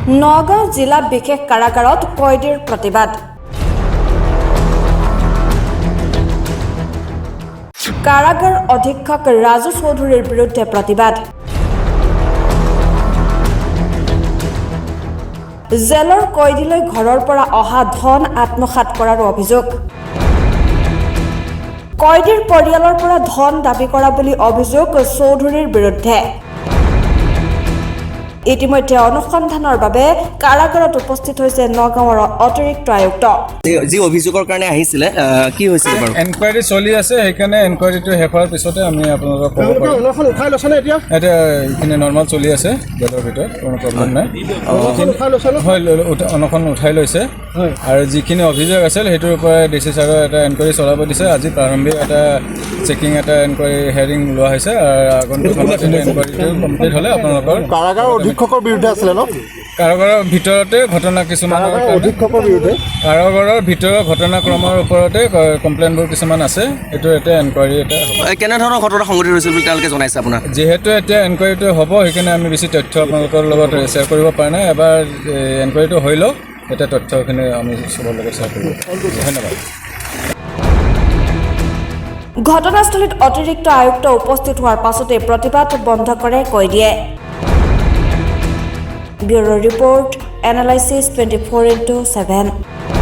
নগাঁও জিলা বিশেষ কাৰাগাৰত কয়দীৰ প্ৰতিবাদ কাৰাগাৰ অধীক্ষক ৰাজু চৌধুৰীৰ বিৰুদ্ধে প্ৰতিবাদ জেলৰ কয়দীলৈ ঘৰৰ পৰা অহা ধন আত্মসাৎ কৰাৰ অভিযোগ কয়দীৰ পৰিয়ালৰ পৰা ধন দাবী কৰা বুলি অভিযোগ চৌধুৰীৰ বিৰুদ্ধে ইতিমধ্যে অনুসন্ধানৰ বাবে কাৰাগাৰত উপস্থিত হৈছে নগাঁৱৰ অতিৰিক্ত আয়ুক্ত যি অভিযোগৰ কাৰণে আহিছিলে কি হৈছিল বাৰু এনকুৱাৰী চলি আছে সেইকাৰণে এনকুৱাৰীটো শেষ হোৱাৰ পিছতে আমি আপোনালোকক ক'ব পাৰিম অনখন উঠাই লৈছে নে এতিয়া এতিয়া এইখিনি নৰ্মেল চলি আছে জেলৰ ভিতৰত কোনো প্ৰব্লেম নাই হয় অনখন উঠাই লৈছে আৰু যিখিনি অভিযোগ আছিল সেইটোৰ ওপৰত ডিচি ছাৰৰ এটা এনকুৱাৰী চলাব দিছে আজি প্ৰাৰম্ভিক এটা চেকিং এটা এনকুৱাৰী হেয়াৰিং লোৱা হৈছে আৰু আগন্তুক সময়ত এনকুৱাৰীটো কমপ্লিট হ'লে আপোনালোকৰ কাৰাগাৰ অধীক্ষকৰ বিৰুদ্ধে আছিলে ন কাৰাগাৰৰ ভিতৰতে ঘটনা কিছুমানৰ অধীক্ষকৰ বিৰুদ্ধে কাৰাগাৰৰ ভিতৰৰ ঘটনাক্ৰমৰ ওপৰতে কমপ্লেইনবোৰ কিছুমান আছে এইটো এতিয়া এনকুৱাৰী এটা হ'ব কেনেধৰণৰ ঘটনা সংঘটিত হৈছিল বুলি তেওঁলোকে জনাইছে আপোনাক যিহেতু এতিয়া এনকুৱাৰীটো হ'ব সেইকাৰণে আমি বেছি তথ্য আপোনালোকৰ লগত শ্বেয়াৰ কৰিব পৰা নাই এবাৰ এনকুৱাৰীটো হৈ লওক এতিয়া তথ্যখিনি আমি চবৰ লগত শ্বেয়াৰ কৰিব ধন্যবাদ ঘটনাস্থলীত অতিৰিক্ত আয়ুক্ত উপস্থিত হোৱাৰ পাছতে প্ৰতিবাদ বন্ধ কৰে কয়দীয়ে ব্যুৰ' ৰিপৰ্ট এনালাইচিছ 24/7